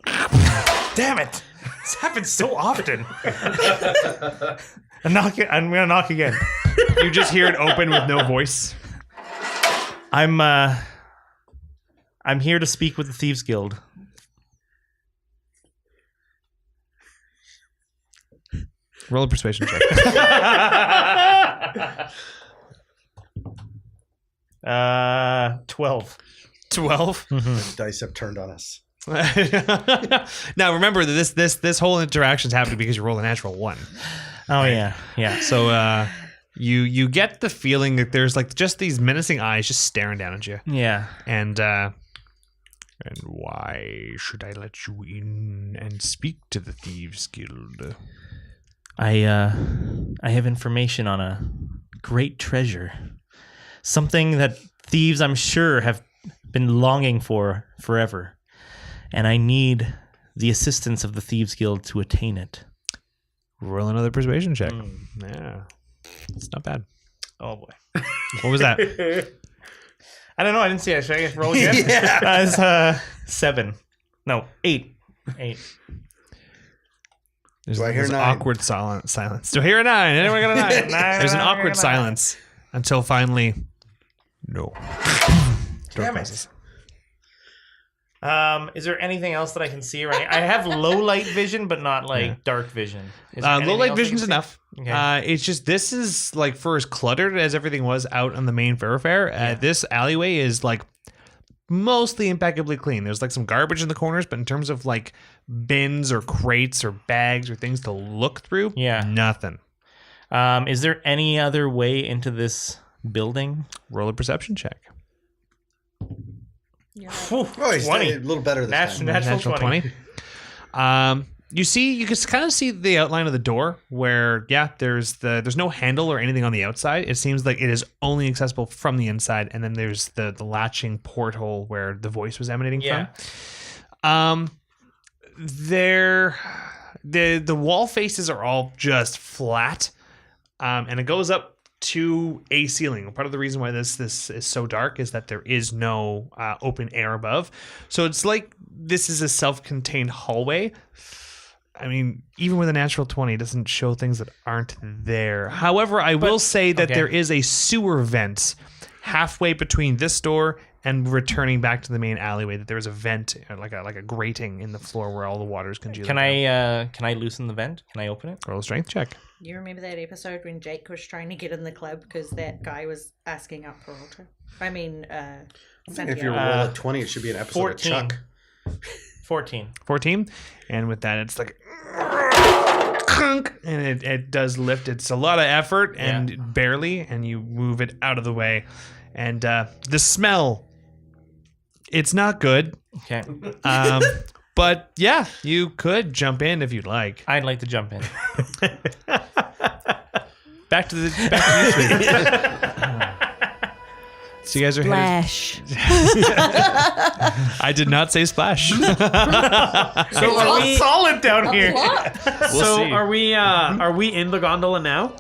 Damn it! This happens so often. I'm gonna knock again. You just hear it open with no voice. I'm here to speak with the Thieves Guild. Roll a persuasion check. 12. 12. The dice have turned on us. Now remember that this whole interaction's happening because you roll a natural 1. Oh yeah. So you get the feeling that there's like just these menacing eyes just staring down at you. Yeah. And why should I let you in and speak to the Thieves Guild? I have information on a great treasure. Something that thieves, I'm sure, have been longing for forever. And I need the assistance of the Thieves Guild to attain it. Roll another persuasion check. Yeah. It's not bad. Oh, boy. What was that? I don't know. I didn't see it. Should I roll again? It's 7. No, 8. 8. There's, Do I hear there's 9? awkward silence. Do I hear a 9? Anyone got a 9? There's an awkward silence until finally, no. Damn it. Is there anything else that I can see? Right? I have low light vision, but not like dark vision. Is there Low anything light else I vision's can see? enough. Okay. It's just this is like for as cluttered as everything was out on the main thoroughfare. This alleyway is like mostly impeccably clean. There's like some garbage in the corners, but in terms of like bins or crates or bags or things to look through, nothing. Is there any other way into this building? Roll a perception check. Oh, he's 20. a little better this time. Natural 20. You can kind of see the outline of the door where, there's no handle or anything on the outside. It seems like it is only accessible from the inside, and then there's the latching porthole where the voice was emanating from. The wall faces are all just flat, and it goes up to a ceiling. Part of the reason why this is so dark is that there is no open air above. So it's like this is a self-contained hallway. I mean, even with a natural 20, it doesn't show things that aren't there. However, I will say that there is a sewer vent halfway between this door and returning back to the main alleyway. That there is a vent, like a grating in the floor where all the water is congealed. Can I loosen the vent? Can I open it? Roll a strength check. You remember that episode when Jake was trying to get in the club because that guy was asking out Peralta? I mean, If you roll a 20, it should be an episode 14. of Chuck. 14. 14, and with that, it's like, and it does lift. It's a lot of effort and barely, and you move it out of the way, and the smell. It's not good. Okay. But yeah, you could jump in if you'd like. I'd like to jump in. back to you three. So you guys are Splash. I did not say splash. So are we solid down here. So see. are we in the gondola now?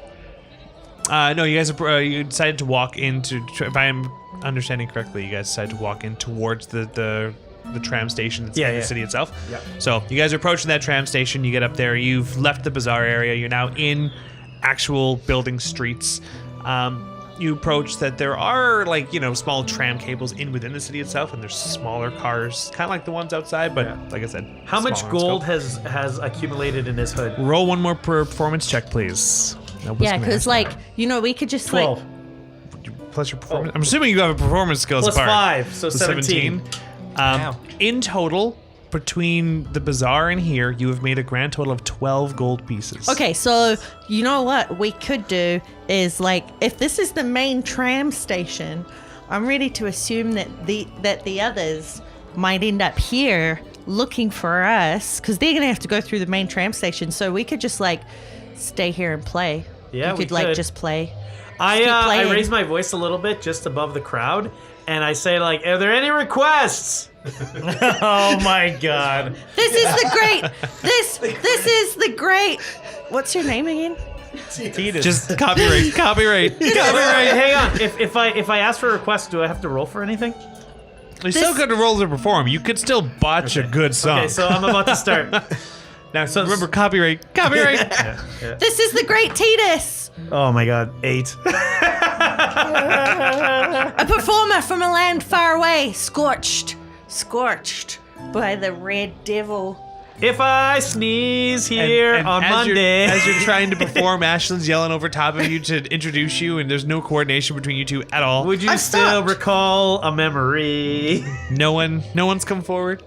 No, you guys are, you decided to walk into. If I am understanding correctly, you guys decided to walk in towards the tram station that's in the city itself. Yep. So you guys are approaching that tram station. You get up there. You've left the bazaar area. You're now in actual building streets. You approach that there are small tram cables within the city itself, and there's smaller cars, kind of like the ones outside, but like I said, How much smaller in gold scope. has accumulated in his hood? Roll one more performance check, please. Yeah, because we could just 12 plus your performance. I'm assuming you have a performance skill plus apart. 5, so 17. Wow. In total, between the bazaar and here, you have made a grand total of 12 gold pieces. Okay, so you know what we could do is if this is the main tram station, I'm ready to assume that the others might end up here looking for us because they're gonna have to go through the main tram station. So we could just stay here and play. Yeah, we we could. just play. I keep I playing. raise my voice a little bit just above the crowd, and I say are there any requests? Oh my god. This is the great. This is the great. What's your name again? Just copyright. Hang on. If I ask for a request, do I have to roll for anything? You still got to roll to perform. You could still botch a good song. Okay, so I'm about to start. Now, remember, copyright. This is the great Titus, Oh my god, 8. a performer from a land far away, scorched by the red devil. If I sneeze here And on as Monday. as you're trying to perform, Ashlyn's yelling over top of you to introduce you, and there's no coordination between you two at all. Would you I've still stopped. recall a memory? No one's come forward.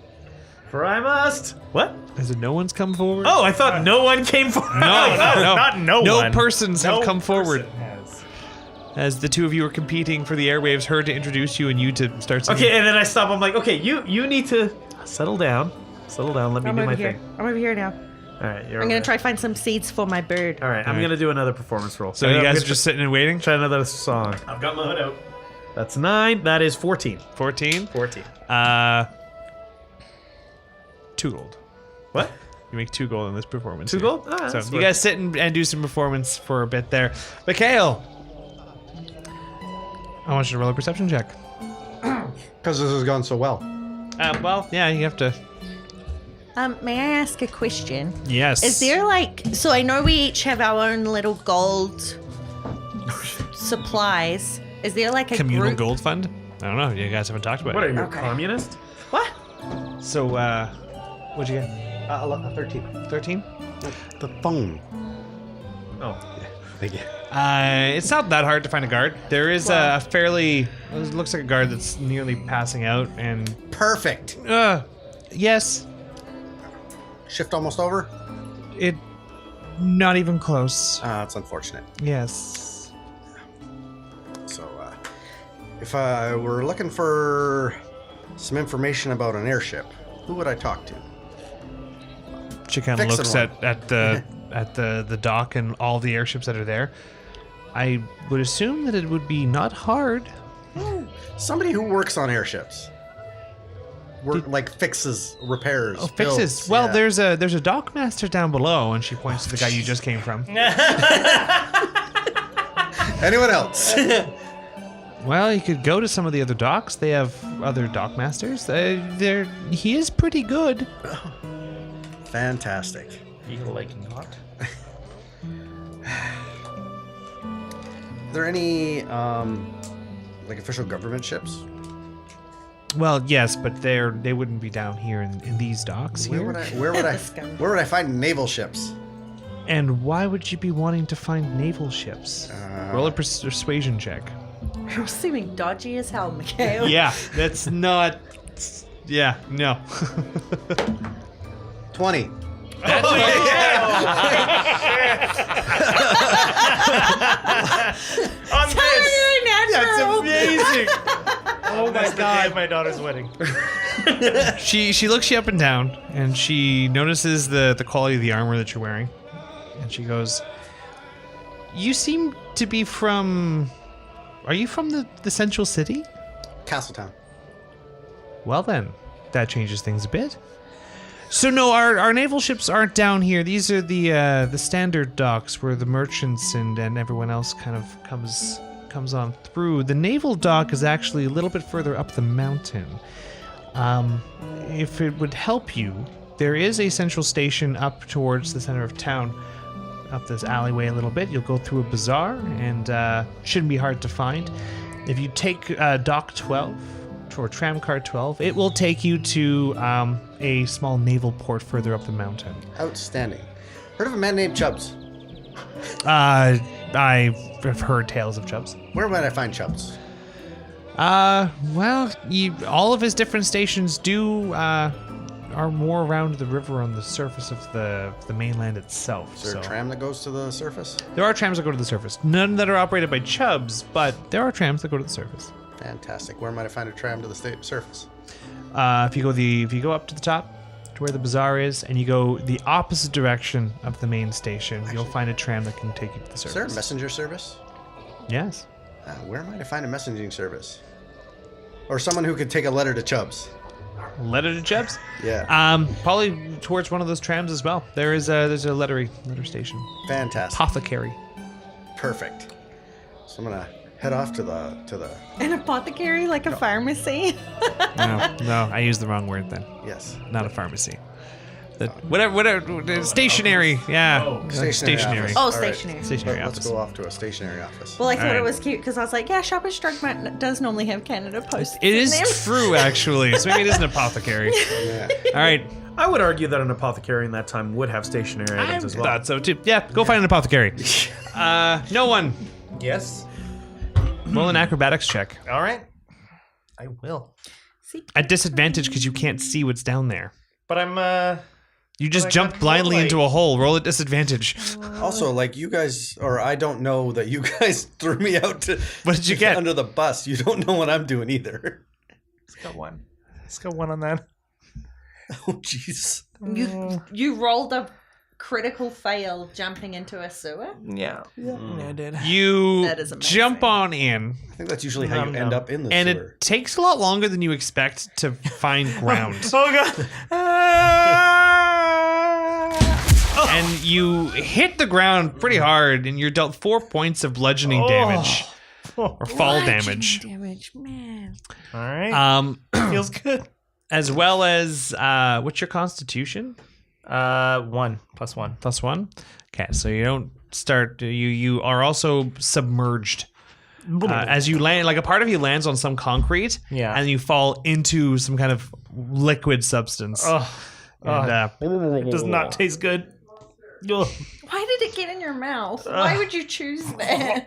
For I must. What? Is it no one's come forward? Oh, I thought no one came forward. no, not no one. persons have No come forward. person has. As the two of you are competing for the airwaves, her to introduce you and you to start singing. Okay, and then I stop. I'm like, okay, you need to settle down. Settle down. Let me I'm do over my here. thing. I'm over here now. All right, you're I'm gonna over try to find some seeds for my bird. there. All right, I'm Alright. gonna do another performance roll. So you I'm guys gonna are just sitting and waiting? try another song. I've got my hood out. That's 9. That is 14. 14? 14. 2 gold. What? You make 2 gold in this performance. 2 here. gold? Ah, So that's you worth guys it. sit and do some performance for a bit there. Mikhail, I want you to roll a perception check. Because this has gone so well. Well, yeah, you have to. May I ask a question? Yes. Is there so I know we each have our own little gold supplies. Is there a communal group? gold fund? I don't know. You guys haven't talked about What are it. you, a Okay. communist? What? So, what'd you get? 13. 13? The phone. Oh. Thank you. It's not that hard to find a guard. There is a fairly. It looks like a guard that's nearly passing out, and. Perfect. Yes. Shift almost over? It. Not even close. It's unfortunate. Yes. So, if I were looking for some information about an airship, who would I talk to? She kind of Fixing looks one. at the dock and all the airships that are there. I would assume that it would be not hard. Somebody who works on airships. Fixes, repairs. Oh, fixes. builds, Well, yeah. there's a dock master down below, and she points to the guy you just came from. Anyone else? Well, you could go to some of the other docks. They have other dock masters. He is pretty good. Fantastic. feel like not. Are there any like official government ships? Well, yes, but they wouldn't be down here in these docks Where here. would I find naval ships? And why would you be wanting to find naval ships? Roll a persuasion check. You're seeming dodgy as hell, Mikhail. Yeah, that's not. Yeah, no. 20. On this! That's amazing. Oh my god! My daughter's wedding. She looks you up and down, and she notices the quality of the armor that you're wearing, and she goes, "You seem to be from. Are you from the central city?" Castletown. Well then, that changes things a bit. So no, our naval ships aren't down here. These are the standard docks where the merchants and everyone else kind of comes on through. The naval dock is actually a little bit further up the mountain. If it would help you, there is a central station up towards the center of town, up this alleyway a little bit. You'll go through a bazaar, and shouldn't be hard to find. If you take dock 12 or tram car 12, it will take you to a small naval port further up the mountain. Outstanding. Heard of a man named Chubbs? I have heard tales of Chubbs. Where might I find Chubbs? Well, all of his different stations are more around the river on the surface of the mainland itself. Is there a tram that goes to the surface? There are trams that go to the surface. None that are operated by Chubbs, but there are trams that go to the surface. Fantastic. Where might I find a tram to the surface? If you go up to the top to where the bazaar is, and you go the opposite direction of the main station, you'll find a tram that can take you to the surface. Is there a messenger service? Yes. Where might I find a messaging service? Or someone who could take a letter to Chubbs? Letter to Chubbs? Yeah. Probably towards one of those trams as well. There's a letter station. Fantastic. Apothecary. Perfect. So I'm gonna head off to the. An apothecary, like a pharmacy. No, I used the wrong word then. Yes. Not a pharmacy. Whatever, stationary. Yeah. Oh, stationary. office. Oh, All right. stationary. Stationary Let's office. go off to a stationary office. Well, I thought Alright. it was cute because I was like, yeah, Shoppers Drug Mart does normally have Canada Post. It in is there. true, actually. So maybe it is an apothecary. Yeah. All right. I would argue that an apothecary in that time would have stationary I items as well. thought so too. Yeah, go find an apothecary. No one. Yes. Roll an acrobatics check. All right. I will. See? At disadvantage because you can't see what's down there. But I'm You just I jumped got blindly moonlight. into a hole. Roll at disadvantage. Also, like you guys, or I don't know that you guys threw me out to. What did you get? Under the bus. You don't know what I'm doing either. got one. It's got one on that. Oh, jeez. You rolled a critical fail jumping into a sewer. Yeah. I did. You That is amazing. jump on in, I think that's usually how you end up in the and sewer. it takes a lot longer than you expect to find ground. Oh god. And you hit the ground pretty hard, and you're dealt 4 points of bludgeoning damage or fall damage. Damage, man. All right. Feels good. As well as what's your constitution? 1 + 1. +1. Okay, so you don't start. You are also submerged as you land. Like a part of you lands on some concrete, Yeah. and you fall into some kind of liquid substance. And, It does not taste good. Ugh. Why did it get in your mouth? Why would you choose that?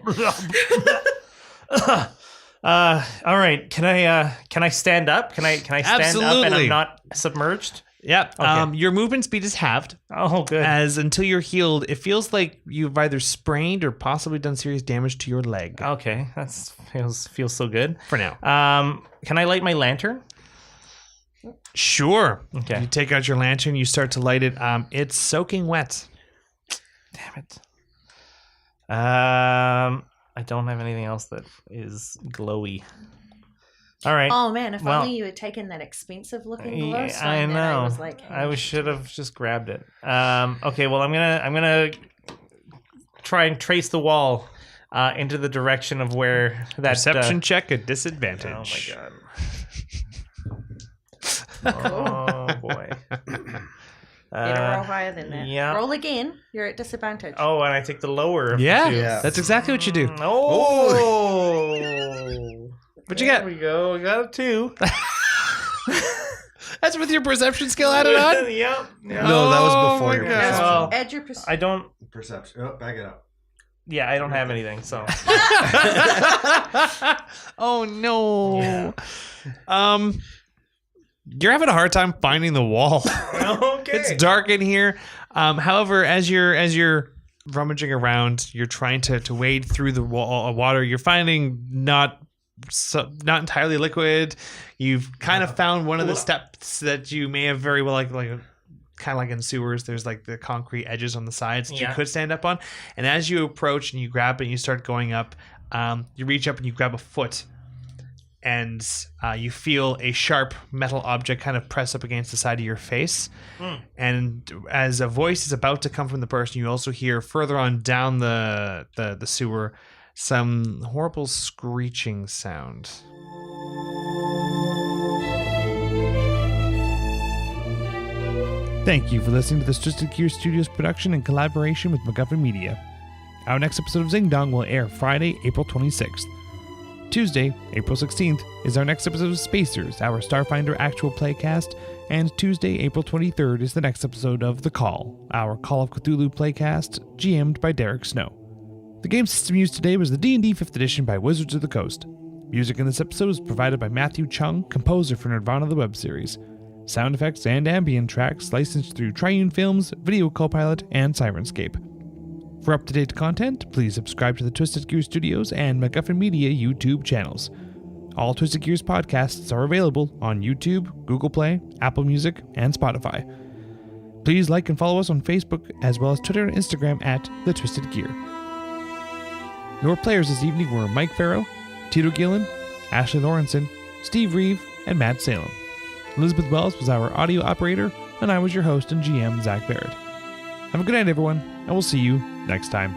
All right. Can I stand up? Can I stand up and Absolutely. I'm not submerged? Yep. Okay. Your movement speed is halved. Oh, good. As until you're healed, it feels like you've either sprained or possibly done serious damage to your leg. Okay, that's feels so good. For now. Can I light my lantern? Sure. Okay. You take out your lantern, you start to light it. It's soaking wet. Damn it. I don't have anything else that is glowy. All right. Oh man, if Well, only you had taken that expensive looking glow Yeah, stone I that know. I was like, hey. should have just grabbed it. Okay. Well, I'm gonna try and trace the wall into the direction of where that Perception check at Oh disadvantage. my god. Oh boy. Get a roll higher than that. Yeah. Roll again. You're at disadvantage. Oh, and I take the lower. Of the Yeah, two. Yeah. that's exactly what you do. Oh. What'd you There get? we go. We got a 2. That's with your perception skill added on? Yep. No, that was Oh before my your God. perception. Well, Add your perception. I don't. Perception. Oh, back it up. Yeah, I don't have anything. So. Oh no. Yeah. You're having a hard time finding the wall. Okay. It's dark in here. However, as you're rummaging around, you're trying to wade through the water. You're finding not entirely liquid. You've kind of found one of the steps that you may have very well like kind of like in sewers. There's like the concrete edges on the sides that you Yeah. could stand up on. And as you approach and you grab it and you start going up, you reach up and you grab a foot. And you feel a sharp metal object kind of press up against the side of your face. And as a voice is about to come from the person, you also hear further on down the sewer some horrible screeching sound. Thank you for listening to this Twisted Gear Studios production in collaboration with MacGuffin Media. Our next episode of Zing Dong will air Friday, April 26th. Tuesday, April 16th, is our next episode of Spacers, our Starfinder actual playcast, and Tuesday, April 23rd is the next episode of The Call, our Call of Cthulhu playcast, GM'd by Derek Snow. The game system used today was the D&D 5th edition by Wizards of the Coast. Music in this episode was provided by Matthew Chung, composer for Nirvana the web series. Sound effects and ambient tracks licensed through Triune Films, Video Copilot, and Sirenscape. For up-to-date content, please subscribe to the Twisted Gear Studios and MacGuffin Media YouTube channels. All Twisted Gears podcasts are available on YouTube, Google Play, Apple Music, and Spotify. Please like and follow us on Facebook, as well as Twitter and Instagram at The Twisted Gear. Your players this evening were Mike Farrow, Tito Gillen, Ashley Lawrenson, Steve Reeve, and Matt Salem. Elizabeth Wells was our audio operator, and I was your host and GM, Zach Barrett. Have a good night, everyone, and we'll see you next time.